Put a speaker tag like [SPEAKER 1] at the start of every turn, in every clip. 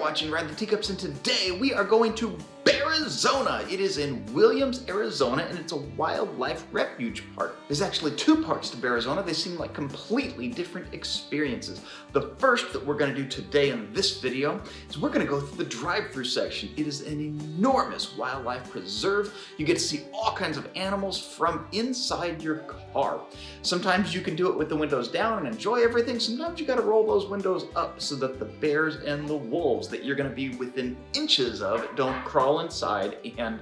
[SPEAKER 1] watching Ride the Teacups, and today we are going to Bearizona. It is in Williams, Arizona, and it's a wildlife refuge park. There's actually two parks to Bearizona. They seem like completely different experiences. The first that we're going to do today in this video is we're going to go through the drive-through section. It is an enormous wildlife preserve. You get to see all kinds of animals from inside your car. Sometimes you can do it with the windows down and enjoy everything. Sometimes you got to roll those windows up so that the bears and the wolves that you're going to be within inches of don't crawl inside and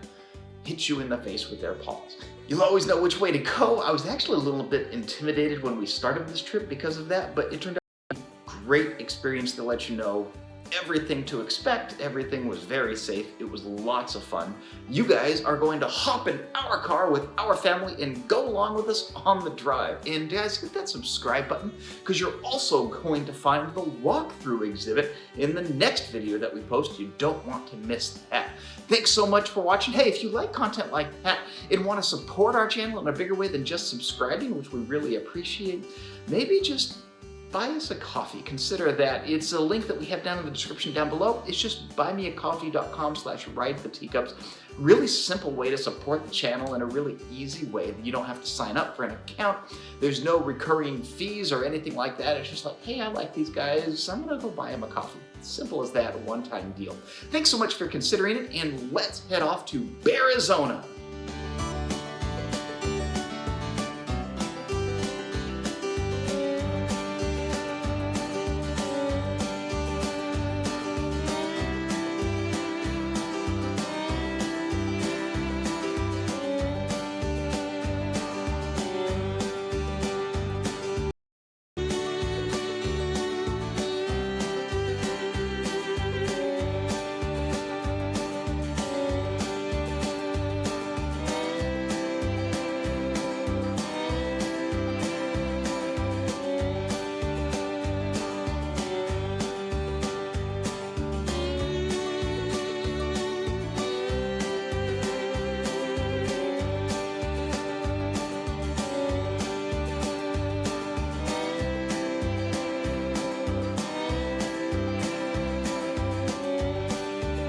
[SPEAKER 1] hit you in the face with their paws. You'll always know which way to go. I was actually a little bit intimidated when we started this trip because of that, but it turned out to be a great experience to let you know everything to expect. Everything was very safe. It was lots of fun. You guys are going to hop in our car with our family and go along with us on the drive. And guys, hit that subscribe button because you're also going to find the walkthrough exhibit in the next video that we post. You don't want to miss that. Thanks so much for watching. Hey, if you like content like that and want to support our channel in a bigger way than just subscribing, which we really appreciate, maybe just buy us a coffee. Consider that. It's a link that we have down in the description down below. It's just buymeacoffee.com/ridetheteacups. Really simple way to support the channel in a really easy way that you don't have to sign up for an account. There's no recurring fees or anything like that. It's just like, hey, I like these guys, I'm gonna go buy them a coffee. Simple as that, a one-time deal. Thanks so much for considering it, and let's head off to Bearizona.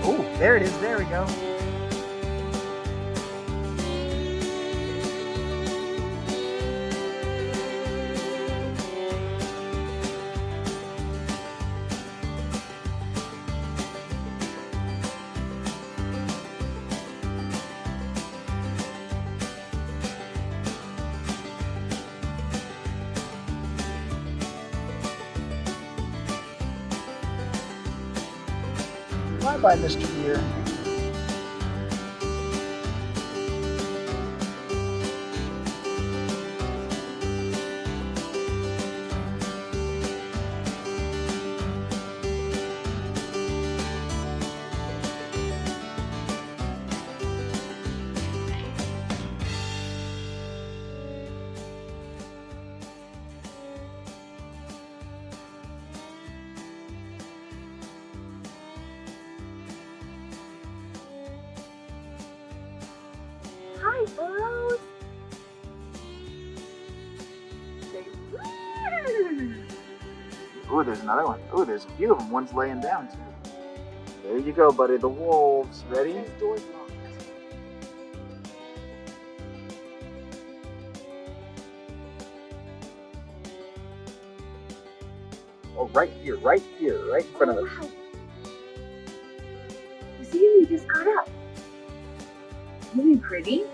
[SPEAKER 2] Oh, there it is. There we go. Bye-bye, Mr. Deer.
[SPEAKER 3] Hi, burros.
[SPEAKER 2] Oh, there's another one. Oh, there's a few of them. One's laying down, too. There you go, buddy. The wolves. Ready? Oh, right here, right in front of us.
[SPEAKER 3] Wow. You see, we just got up. Isn't he pretty?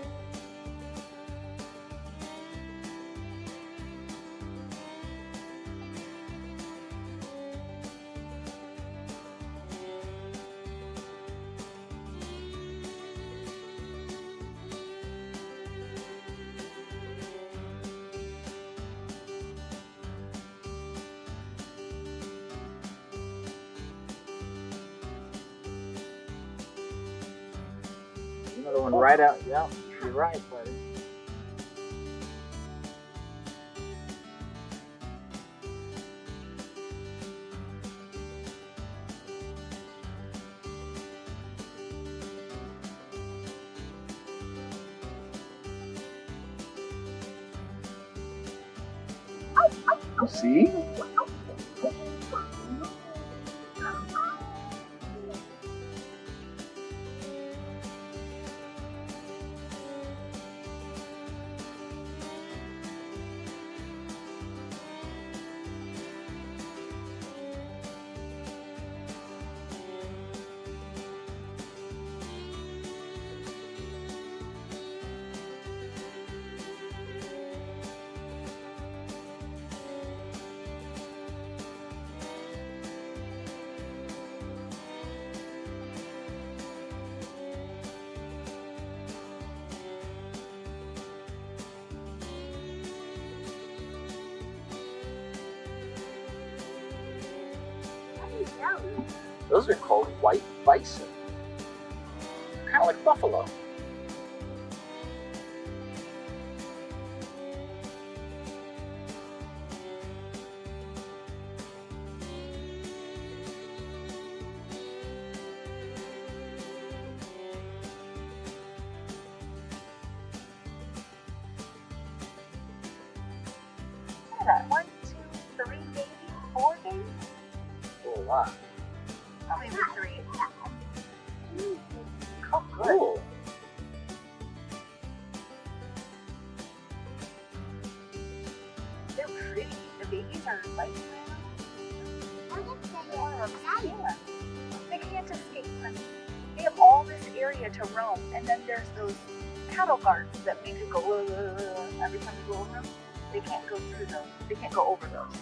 [SPEAKER 2] Another one right out. Yeah, you're right, buddy. See? Those are called white bison. Kind of like buffalo.
[SPEAKER 3] Look at that. 1, 2, 3 babies, 4 babies?
[SPEAKER 2] A lot.
[SPEAKER 3] Oh, maybe 3.
[SPEAKER 2] Oh, cool.
[SPEAKER 3] They're pretty. The babies are like, yeah. They can't escape. They have all this area to roam, and then there's those cattle guards that make it go every time you go over them. They can't go through those. They can't go over those.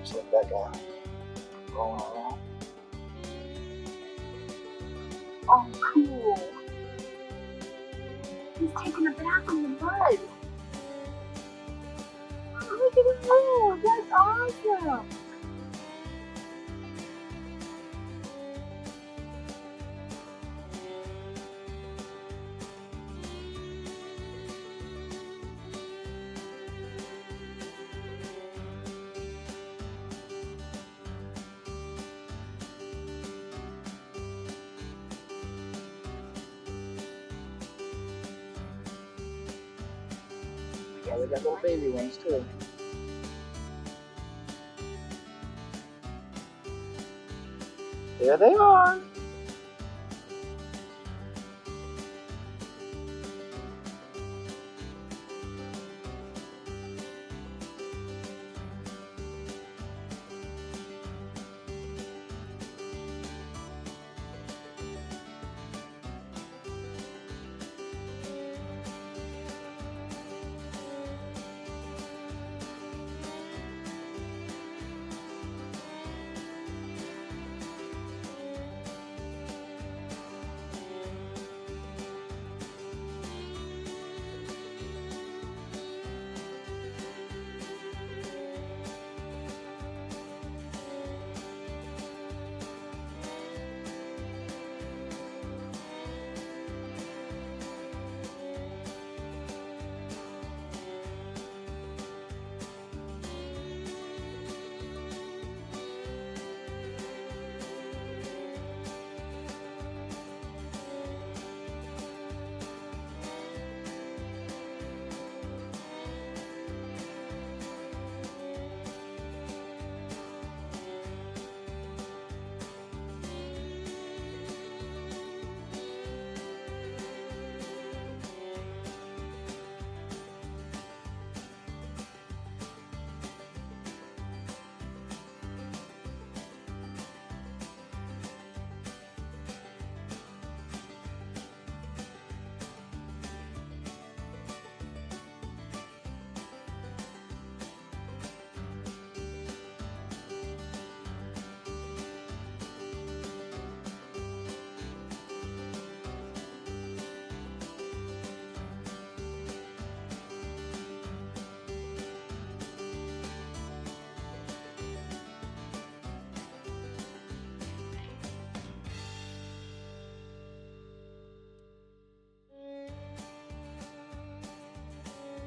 [SPEAKER 2] Just like that guy. Rolling around.
[SPEAKER 3] Oh, cool. He's taking a bath in the mud. Look at him move. That's awesome.
[SPEAKER 2] Yeah, they got little baby ones too. There they are.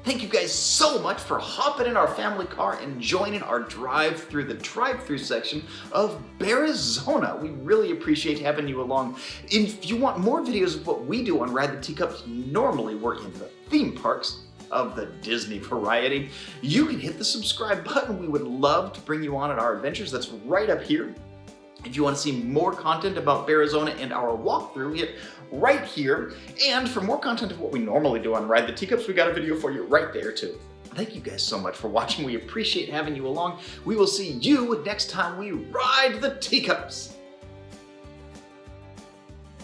[SPEAKER 1] Thank you guys so much for hopping in our family car and joining our drive through the drive-through section of Bearizona. We really appreciate having you along. If you want more videos of what we do on Ride the Teacups, normally we're in the theme parks of the Disney variety. You can hit the subscribe button. We would love to bring you on our adventures. That's right up here. If you want to see more content about Bearizona and our walkthrough, hit right here. And for more content of what we normally do on Ride the Teacups, we got a video for you right there too. Thank you guys so much for watching. We appreciate having you along. We will see you next time we ride the Teacups.